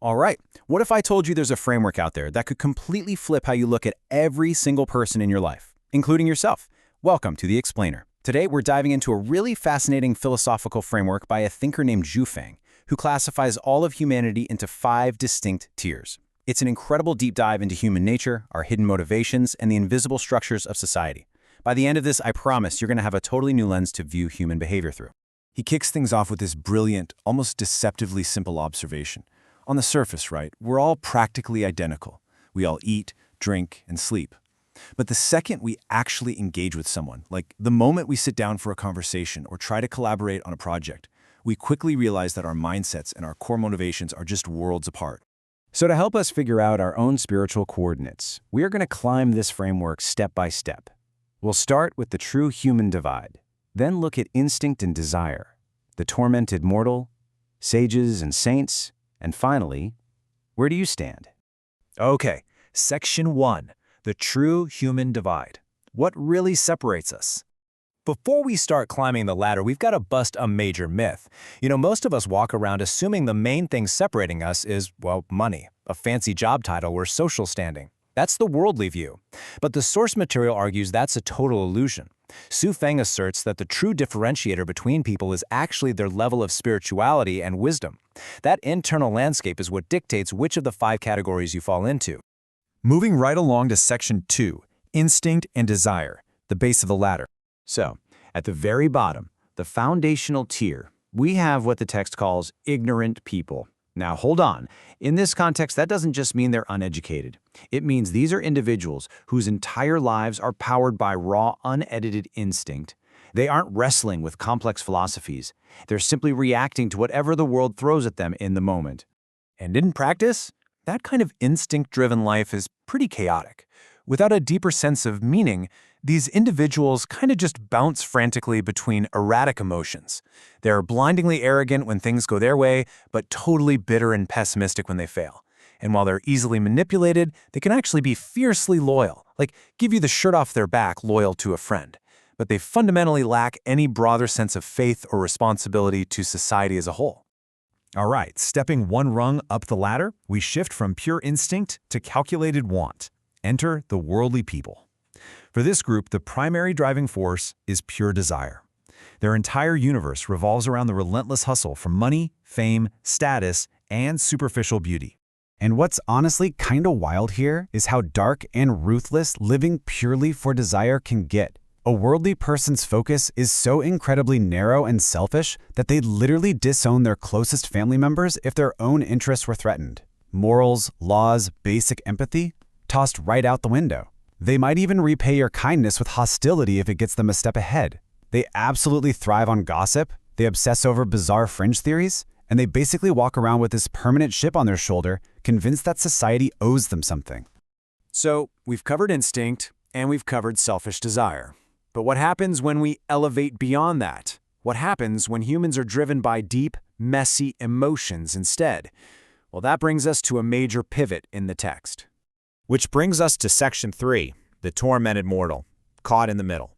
All right, what if I told you there's a framework out there that could completely flip how you look at every single person in your life, including yourself? Welcome to The Explainer. Today, we're diving into a really fascinating philosophical framework by a thinker named Zhu Feng, who classifies all of humanity into 5 distinct tiers. It's an incredible deep dive into human nature, our hidden motivations, and the invisible structures of society. By the end of this, I promise you're going to have a totally new lens to view human behavior through. He kicks things off with this brilliant, almost deceptively simple observation. On the surface, right, we're all practically identical. We all eat, drink, and sleep. But the second we actually engage with someone, like the moment we sit down for a conversation or try to collaborate on a project, we quickly realize that our mindsets and our core motivations are just worlds apart. So to help us figure out our own spiritual coordinates, we are going to climb this framework step by step. We'll start with the true human divide, then look at instinct and desire, the tormented mortal, sages and saints, and finally, where do you stand? Okay, Section 1, the true human divide. What really separates us? Before we start climbing the ladder, we've got to bust a major myth. Most of us walk around assuming the main thing separating us is, well, money, a fancy job title, or social standing. That's the worldly view. But the source material argues that's a total illusion. Zhu Feng asserts that the true differentiator between people is actually their level of spirituality and wisdom. That internal landscape is what dictates which of the 5 categories you fall into. Moving right along to Section 2, Instinct and Desire, the base of the ladder. So, at the very bottom, the foundational tier, we have what the text calls ignorant people. Now, hold on. In this context, that doesn't just mean they're uneducated. It means these are individuals whose entire lives are powered by raw, unedited instinct. They aren't wrestling with complex philosophies. They're simply reacting to whatever the world throws at them in the moment. And in practice, that kind of instinct-driven life is pretty chaotic. Without a deeper sense of meaning, these individuals kind of just bounce frantically between erratic emotions. They're blindingly arrogant when things go their way, but totally bitter and pessimistic when they fail. And while they're easily manipulated, they can actually be fiercely loyal, like give you the shirt off their back loyal to a friend. But they fundamentally lack any broader sense of faith or responsibility to society as a whole. All right, stepping one rung up the ladder, we shift from pure instinct to calculated want. Enter the worldly people. For this group, the primary driving force is pure desire. Their entire universe revolves around the relentless hustle for money, fame, status, and superficial beauty. And what's honestly kinda wild here is how dark and ruthless living purely for desire can get. A worldly person's focus is so incredibly narrow and selfish that they'd literally disown their closest family members if their own interests were threatened. Morals, laws, basic empathy, tossed right out the window. They might even repay your kindness with hostility if it gets them a step ahead. They absolutely thrive on gossip, they obsess over bizarre fringe theories, and they basically walk around with this permanent chip on their shoulder, convinced that society owes them something. So, we've covered instinct, and we've covered selfish desire. But what happens when we elevate beyond that? What happens when humans are driven by deep, messy emotions instead? Well, that brings us to a major pivot in the text. Which brings us to Section 3, the tormented mortal, caught in the middle.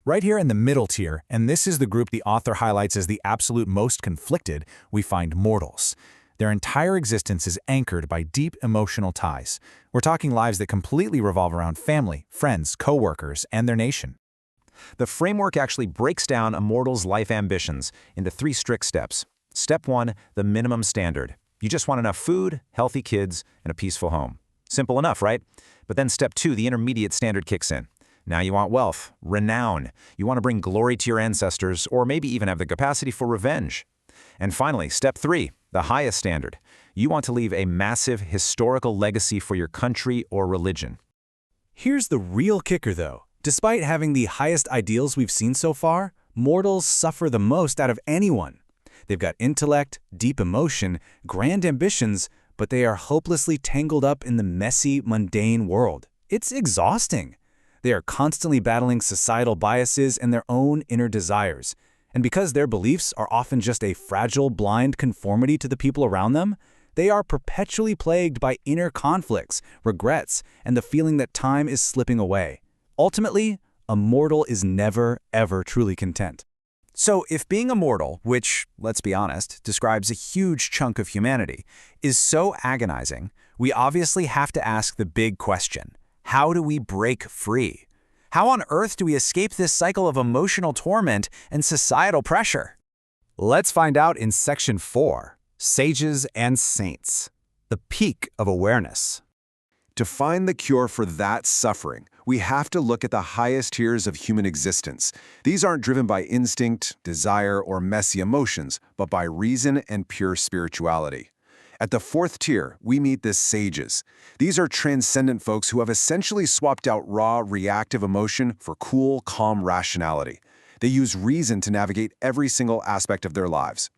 Right here in the middle tier, and this is the group the author highlights as the absolute most conflicted, we find mortals. Their entire existence is anchored by deep emotional ties. We're talking lives that completely revolve around family, friends, co-workers, and their nation. The framework actually breaks down a mortal's life ambitions into 3 strict steps. Step 1, the minimum standard. You just want enough food, healthy kids, and a peaceful home. Simple enough, right? But then step 2, the intermediate standard kicks in. Now you want wealth, renown. You want to bring glory to your ancestors, or maybe even have the capacity for revenge. And finally, step 3, the highest standard. You want to leave a massive historical legacy for your country or religion. Here's the real kicker, though. Despite having the highest ideals we've seen so far, mortals suffer the most out of anyone. They've got intellect, deep emotion, grand ambitions, but they are hopelessly tangled up in the messy, mundane world. It's exhausting. They are constantly battling societal biases and their own inner desires. And because their beliefs are often just a fragile, blind conformity to the people around them, they are perpetually plagued by inner conflicts, regrets, and the feeling that time is slipping away. Ultimately, a mortal is never, ever truly content. So if being immortal, which, let's be honest, describes a huge chunk of humanity, is so agonizing, we obviously have to ask the big question: how do we break free? How on earth do we escape this cycle of emotional torment and societal pressure? Let's find out in Section 4, Sages and Saints, the peak of awareness. To find the cure for that suffering, we have to look at the highest tiers of human existence. These aren't driven by instinct, desire, or messy emotions, but by reason and pure spirituality. At the fourth tier, we meet the sages. These are transcendent folks who have essentially swapped out raw, reactive emotion for cool, calm rationality. They use reason to navigate every single aspect of their lives.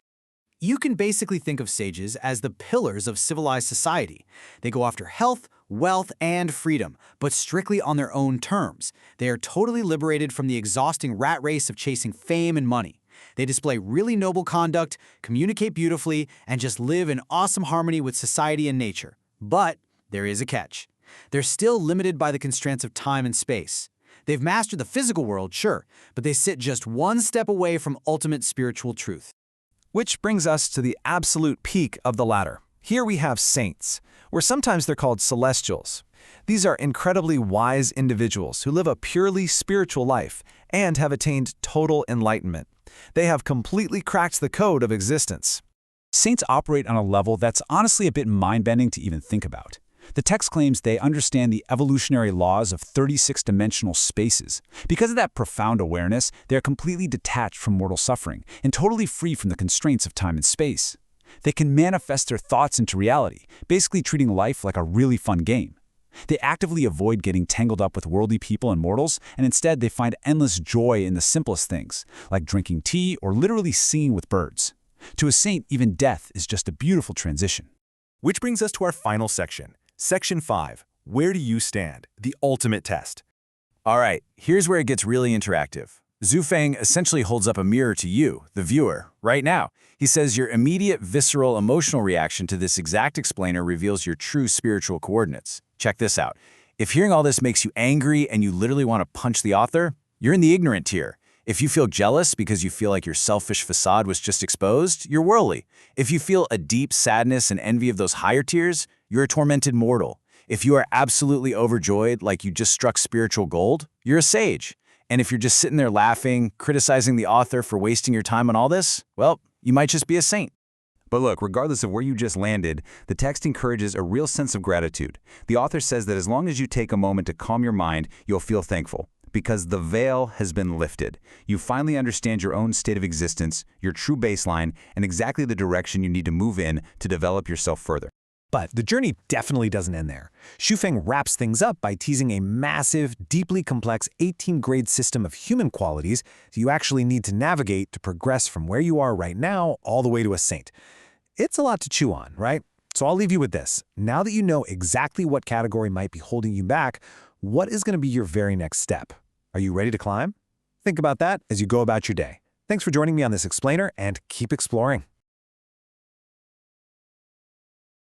You can basically think of sages as the pillars of civilized society. They go after health, wealth, and freedom, but strictly on their own terms. They are totally liberated from the exhausting rat race of chasing fame and money. They display really noble conduct, communicate beautifully, and just live in awesome harmony with society and nature. But there is a catch. They're still limited by the constraints of time and space. They've mastered the physical world, sure, but they sit just one step away from ultimate spiritual truth. Which brings us to the absolute peak of the ladder. Here we have saints, or sometimes they're called celestials. These are incredibly wise individuals who live a purely spiritual life and have attained total enlightenment. They have completely cracked the code of existence. Saints operate on a level that's honestly a bit mind-bending to even think about. The text claims they understand the evolutionary laws of 36-dimensional spaces. Because of that profound awareness, they are completely detached from mortal suffering and totally free from the constraints of time and space. They can manifest their thoughts into reality, basically treating life like a really fun game. They actively avoid getting tangled up with worldly people and mortals, and instead they find endless joy in the simplest things, like drinking tea or literally singing with birds. To a saint, even death is just a beautiful transition. Which brings us to our final section. Section 5, Where Do You Stand? The Ultimate Test. All right, here's where it gets really interactive. Zhu Feng essentially holds up a mirror to you, the viewer, right now. He says your immediate visceral emotional reaction to this exact explainer reveals your true spiritual coordinates. Check this out. If hearing all this makes you angry and you literally want to punch the author, you're in the ignorant tier. If you feel jealous because you feel like your selfish facade was just exposed, you're worldly. If you feel a deep sadness and envy of those higher tiers, you're a tormented mortal. If you are absolutely overjoyed like you just struck spiritual gold, you're a sage. And if you're just sitting there laughing, criticizing the author for wasting your time on all this, well, you might just be a saint. But look, regardless of where you just landed, the text encourages a real sense of gratitude. The author says that as long as you take a moment to calm your mind, you'll feel thankful, because the veil has been lifted. You finally understand your own state of existence, your true baseline, and exactly the direction you need to move in to develop yourself further. But the journey definitely doesn't end there. Xu Feng wraps things up by teasing a massive, deeply complex 18-grade system of human qualities you actually need to navigate to progress from where you are right now all the way to a saint. It's a lot to chew on, right? So I'll leave you with this. Now that you know exactly what category might be holding you back, what is going to be your very next step? Are you ready to climb? Think about that as you go about your day. Thanks for joining me on this explainer, and keep exploring.